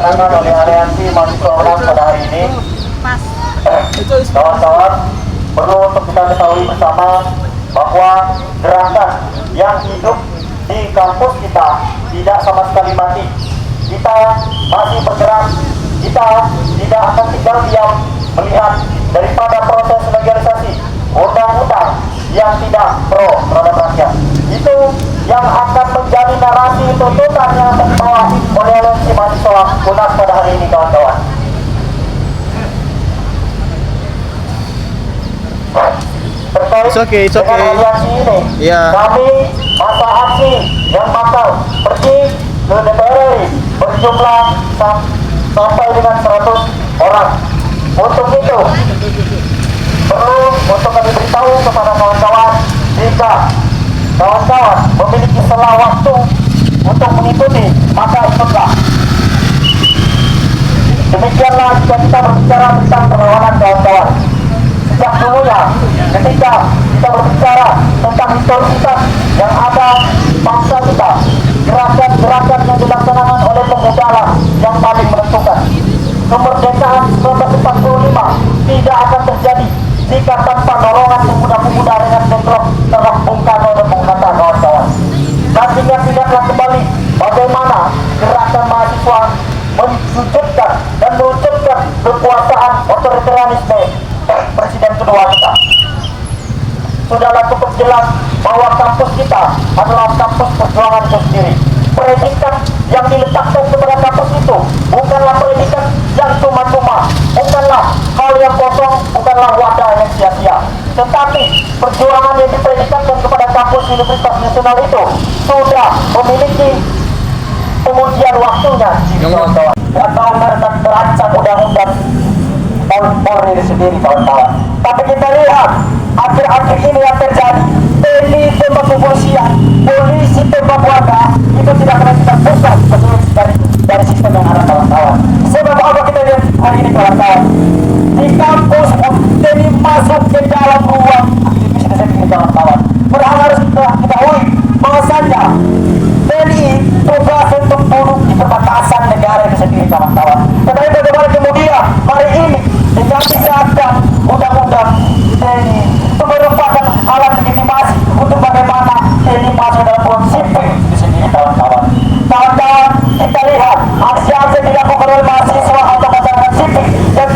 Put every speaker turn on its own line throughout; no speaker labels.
dicanangkan oleh Aliansi Mahasiswa UNAS pada hari ini. Kawan-kawan, perlu untuk kita ketahui bersama bahwa gerakan yang hidup di kampus kita tidak sama sekali mati. Kita masih bergerak, kita tidak akan tinggal diam melihat daripada proses legalisasi undang-undang yang tidak pro terhadap rakyat. Itu yang akan menjadi narasi tuntutan yang akan dibawa oleh Aliansi Mahasiswa UNAS pada hari ini, kawan-kawan. Terkait dengan aliansi ini, kami masa aksi yang bakal pergi ke DPR RI berjumlah sampai dengan 100 orang. Untuk itu perlu untuk kami beritahu kepada kawan-kawan, jika kawan-kawan memiliki selang waktu untuk mengikuti, maka ikutlah. Demikianlah jika kita berbicara tentang perlawanan, kawan-kawan. Sejak dulunya ketika kita berbicara tentang historisitas yang ada bangsa kita, gerakan-gerakan yang dilaksanakan oleh pemuda lah yang paling menentukan. Kemerdekaan 1945 tidak akan terjadi jika tanpa dorongan pemuda-pemuda dengan bentrok terhadap Bung Karno dan Bung Hatta, kawan-kawan. Dan ingat-ingatlah kembali bagaimana gerakan mahasiswa mensujudkan dan mewujudkan kekuasaan otoritarianisme Presiden kedua kita. Sudahlah cukup jelas bahwa kampus kita adalah kampus perjuangan itu sendiri. Predikat yang diletakkan kepada kampus itu bukanlah predikat yang cuma-cuma, bukanlah hal yang kosong, bukanlah wadah yang sia-sia, tetapi perjuangan yang dipredikatkan kepada kampus Universitas Nasional itu sudah memiliki pengujian waktunya, kawan-kawan. Atau terancam undang-undang Polri sendiri, kawan-kawan. Tapi kita lihat akhir-akhir ini yang terjadi, TNI tembak kepolisian, polisi tembak warga, itu tidak pernah kita buka dari sistem yang ada, kawan-kawan. Sebab apa kita lihat hari ini, kawan-kawan? Di kampus TNI masuk ke dalam ruang aktivis ini, kawan-kawan. Padahal harus kita ketahui bahwasanya TNI tugas untuk duduk di perbatasan negara itu sendiri, kawan-kawan. Tetapi bagaimana kemudian hari ini dengan disahkan undang-undang TNI itu merupakan alat legitimasi untuk bagaimana TNI masuk dalam ruang sipil di sini, kawan-kawan. Kawan-kawan, kita lihat aksi-aksi dilakukan oleh mahasiswa atau masyarakat sipil yang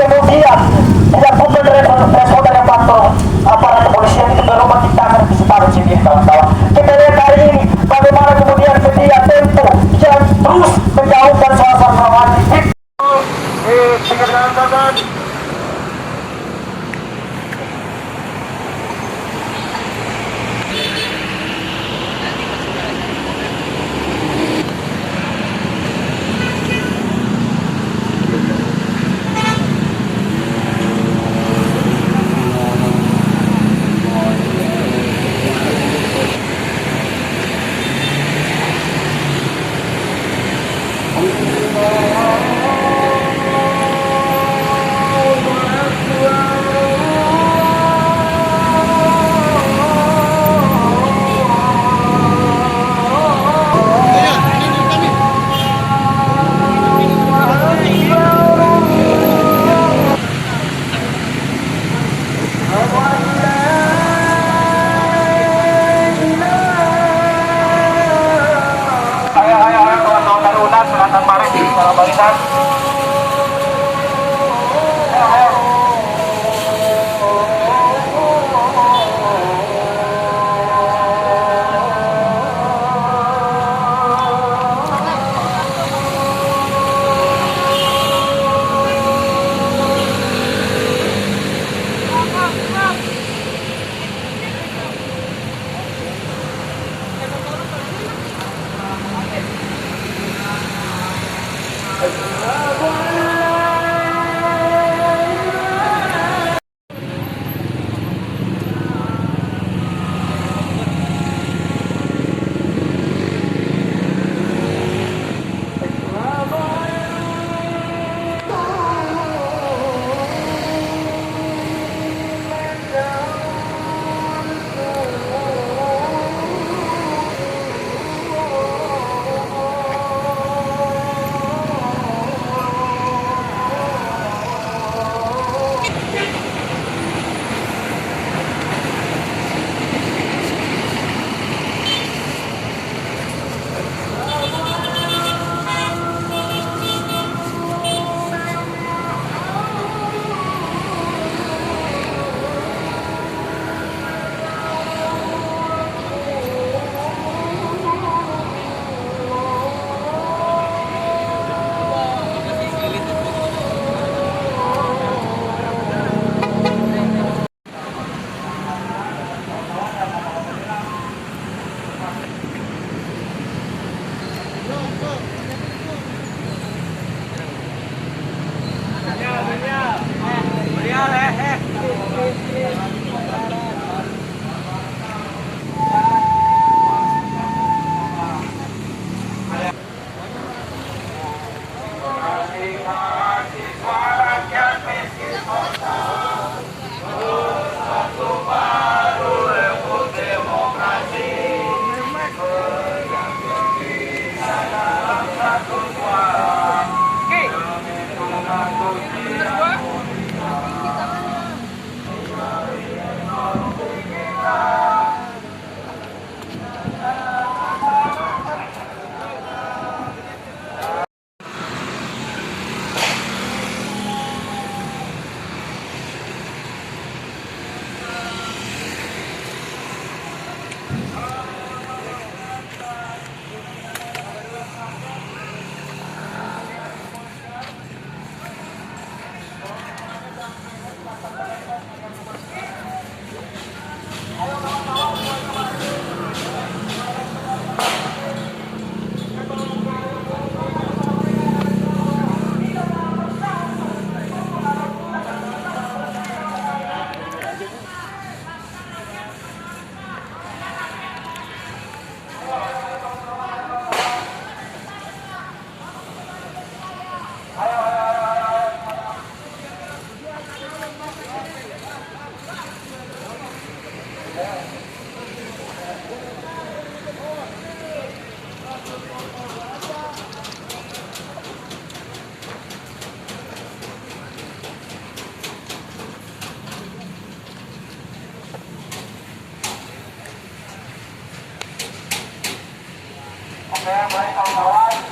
Oke, baik kawan-kawan.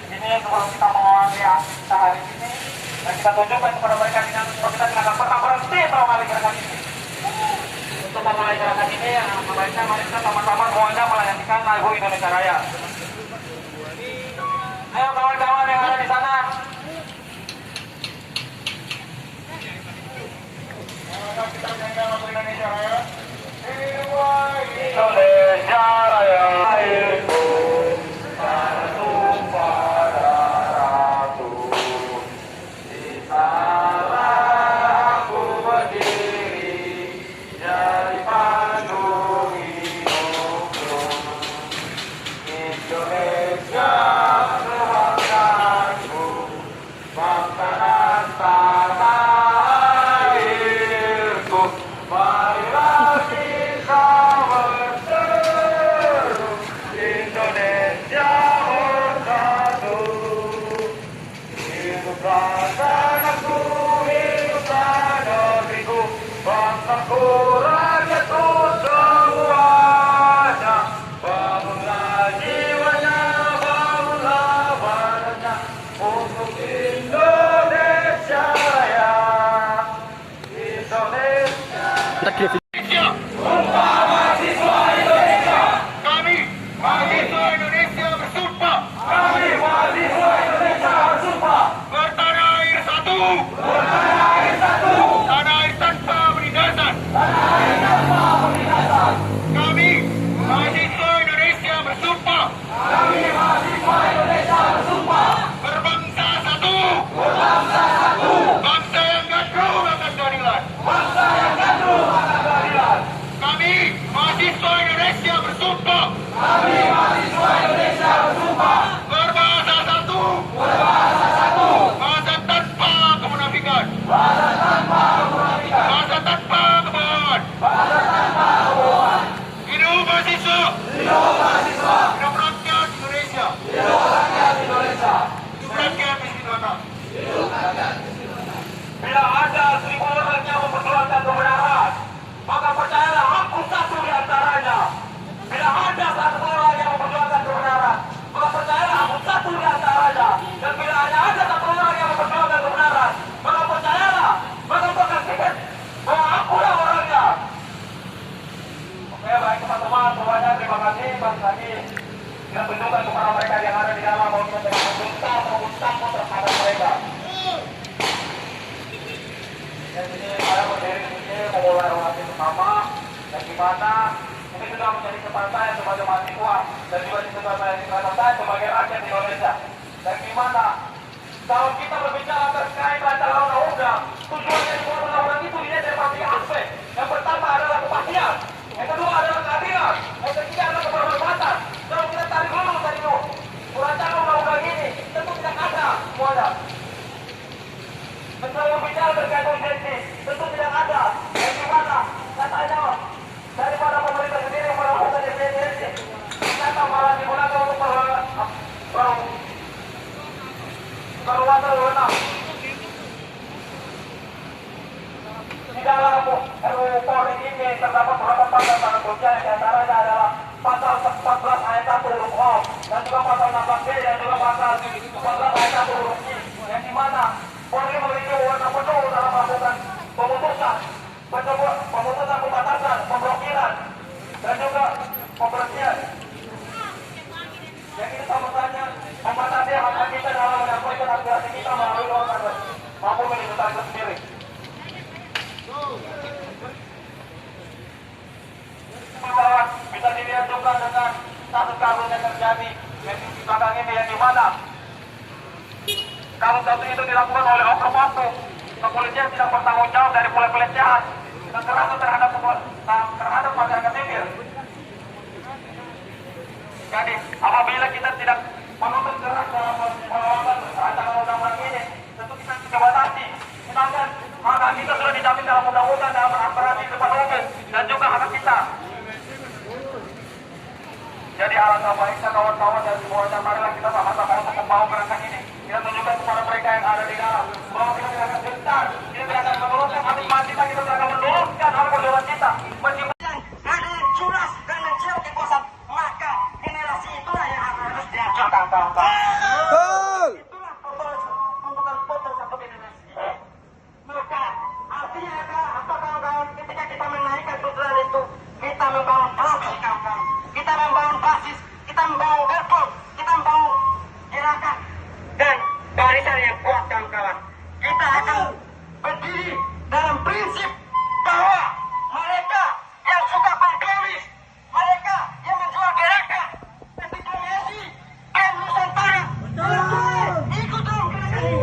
Ini sebelum kita mengawali acara hari ini, dan kita tunjukkan kepada mereka dengan kita tidak pernah berhenti mengawali gerakan ini. Untuk memulai gerakan ini, mari kita sama-sama semuanya melanjutkan lagu Indonesia Raya. Ayo kawan-kawan yang ada di sana. Kita menyanyikan lagu Indonesia Raya. Indonesia Raya, airku, satu pada ratu. Di sana aku berdiri, jadi pandu hidupku. Indonesia kebanggaanku, bangsa dan tanah airku. Marilah kita berseru, Indonesia bersatu. Hiduplah tanahku, hiduplah negeriku, bangsaku, rakyatku semuanya. Bangunlah jiwanya, bangunlah badannya, untuk Indonesia Raya. Indonesia. Sumpah mahasiswa Indonesia. Kami mahasiswa Indonesia bersumpah. Kami mahasiswa Indonesia bersumpah. Bertanah air satu. Bertanah air satu. Tanah air tanpa penindasan. Tanah air tanpa penindasan. Kami mahasiswa Indonesia bersumpah. Kami mahasiswa Indonesia bersumpah. Berbangsa satu. Berbangsa satu. Bangsa yang gandrung akan keadilan. Bangsa yang gandrung akan keadilan. Kami mahasiswa Indonesia bersumpah. Kami mahasiswa Indonesia bersumpah. Berbahasa satu. Berbahasa satu. Bahasa tanpa kemunafikan. Bahasa tanpa kemunafikan. Bahasa tanpa kebohongan. Bahasa tanpa kebohongan. Hidup mahasiswa. Hidup mahasiswa. Hidup rakyat Indonesia. Hidup rakyat Indonesia. Hidup rakyat istimewa. Hidup rakyat istimewa. Bila ada 1000 orang yang memperjuangkan kebenaran, maka percayalah aku satu di antaranya. Bila ada 1 orang yang memperjuangkan kebenaran, maka percayalah aku satu di antaranya. Dan bila hanya ada 1 orang yang memperjuangkan kebenaran, maka percayalah, maka pastikan bahwa akulah orangnya. Oke, baik teman-teman semuanya, terima kasih. Balik lagi kita tunjukkan kepada mereka yang ada di dalam bahwa kita tidak membungkam terhadap mereka. Dan ini saya berdiri di sini memulai orasi bersama, dan di mana ini sudah menjadi kesempatan saya sebagai mahasiswa dan juga kesempatan saya sebagai rakyat Indonesia. Dan di mana kalau kita berbicara terkait rancangan undang-undang, tujuan dari undang-undang itu dilihat dari berbagai aspek. Yang pertama adalah kepastian, yang kedua adalah keadilan, yang ketiga adalah kebermanfaatan. Kalau kita tarik dulu tadi itu, rancangan undang-undang ini tentu tidak ada semuanya. Kalau bicara terkait urgensi, tentu tidak ada. Yang dimana katanya daripada pemerintah sendiri yang melakukan urgensi, ternyata malah digunakan untuk perluasan wewenang. Di dalam RUU Polri ini terdapat beberapa pasal sangat krusial, yang diantaranya adalah pasal 14 ayat 1 huruf O dan juga pasal 16B dan juga pasal 14 ayat 1 huruf I, yang dimana Polri memiliki wewenang penuh dalam melakukan pemutusan, pembatasan, pemblokiran, dan juga pemberhentian. Yang ini sama saja membatasi hak kita dalam menyampaikan aspirasi kita melalui organ maupun media itu sendiri. Bisa dilihat juga dengan kasus-kasus yang terjadi di belakang ini, yang dimana kasus itu dilakukan oleh oknum-oknum kepolisian tidak bertanggung jawab dari mulai pelecehan kekerasan terhadap masyarakat sipil. Jadi apabila kita tidak menuntut keras dalam melakukan rancangan undang-undang ini, tentu kita dibatasi. Sedangkan hak kita sudah dijamin dalam undang-undang, dalam aspirasi depan umum dan juga hak kita. Jadi alangkah baiknya kawan-kawan dari semuanya, marilah kita sama-sama untuk membawa gerakan ini. Kita tunjukkan kepada mereka yang ada di dalam bahwa kita tidak akan gentar, kita tidak akan menurunkan hati kita tidak akan menurunkan perjuangan kita. Meskipun
curang dan mencuri kekuasaan, maka generasi itu
prinsip bahwa mereka yang suka kompromis, mereka yang menjual gerakan anti-korupsi dan Nusantara, ikut dalam gerakan ini.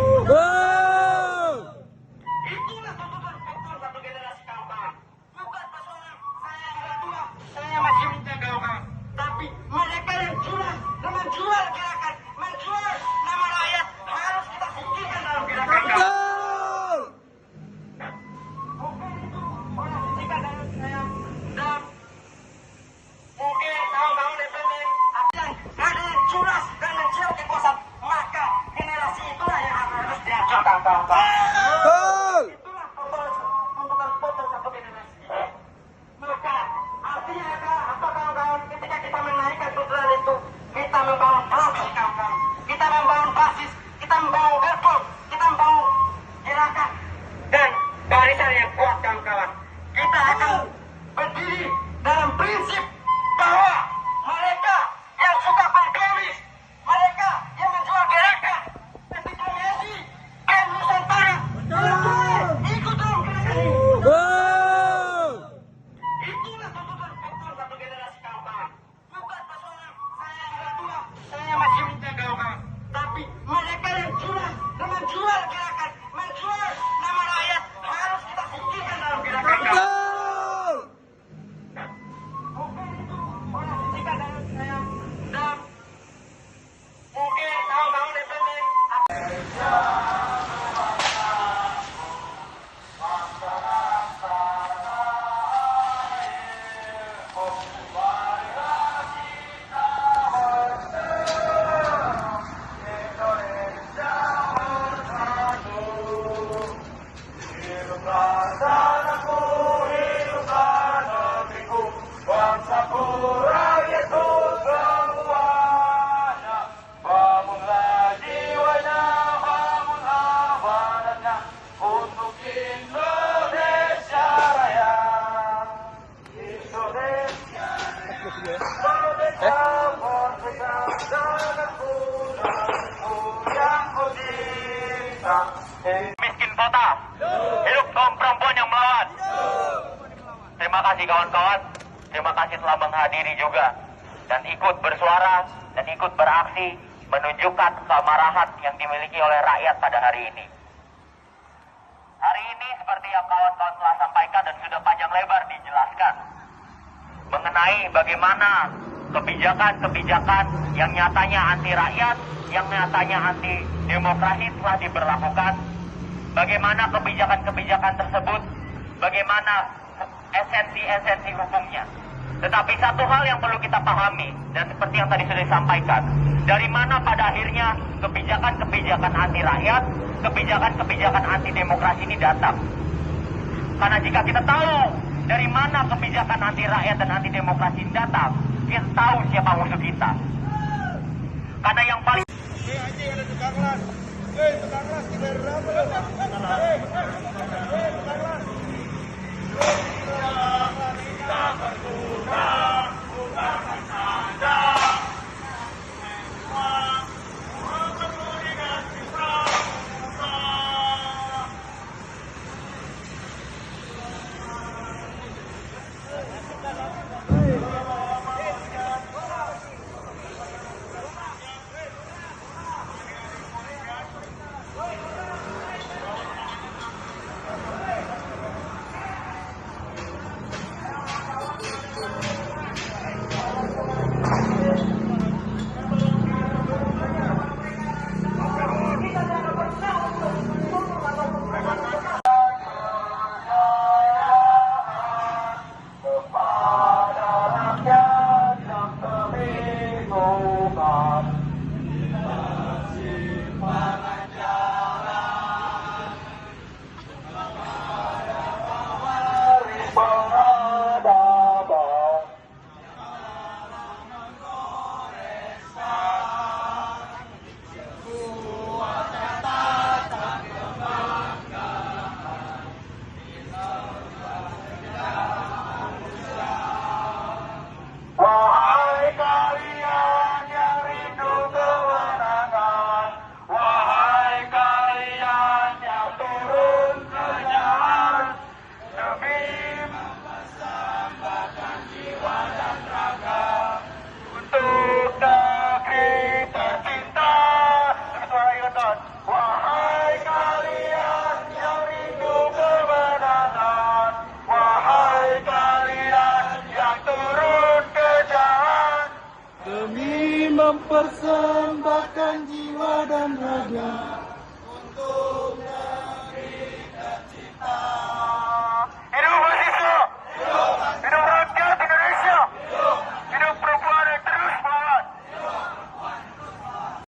Itulah tuntutan betul satu generasi kawan-kawan. Bukan persoalan saya yang udah tua, saya masih muda kawan-kawan. Tapi mereka yang curang dan menjual gerakan, menjual nama rakyat harus kita singkirkan dalam gerakan kawan. Mungkin itu orang singkirkan dalam saya dan mungkin kawan-kawan independen ada yang curang dan menjual kekuasaan, maka generasi itulah yang harus dihancurkan kawan-kawan. Itulah tuntutan potong satu generasi. Maka artinya apa kawan-kawan, ketika kita menaikkan tuntutan itu, kita membangun blok kawan-kawan, kita membangun basis, kita membangun gerbong, kita membangun gerakan dan barisan yang kuat kawan-kawan. Kita akan berdiri dalam prinsip bahwa mereka yang suka kompromis, mereka yang menjual gerakan anti-korupsi dan Nusantara, ikut dalam gerakan ini. Itulah tuntutan betul satu generasi kawan-kawan. Bukan persoalan saya yang udah tua, saya masih muda kawan-kawan. Tapi mereka yang curang dan menjual gerakan, menjual nama rakyat harus kita singkirkan dalam gerakan kawan. Mungkin itu orang singkirkan dalam saya dan mungkin kawan-kawan independen. Miskin kota, hidup kaum perempuan yang melawan. Terima kasih kawan-kawan, terima kasih telah menghadiri juga dan ikut bersuara dan ikut beraksi menunjukkan kemarahan yang dimiliki oleh rakyat pada hari ini. Hari ini seperti yang kawan-kawan telah sampaikan dan sudah panjang lebar dijelaskan mengenai bagaimana kebijakan-kebijakan yang nyatanya anti rakyat, yang nyatanya anti demokrasi telah diberlakukan. Bagaimana kebijakan-kebijakan tersebut, bagaimana esensi-esensi hukumnya. Tetapi satu hal yang perlu kita pahami, dan seperti yang tadi sudah disampaikan, dari mana pada akhirnya kebijakan-kebijakan anti rakyat, kebijakan-kebijakan anti demokrasi ini datang. Karena jika kita tahu dari mana kebijakan anti rakyat dan anti demokrasi ini datang, kita tahu siapa musuh kita. Karena yang paling
persembahkan jiwa dan raga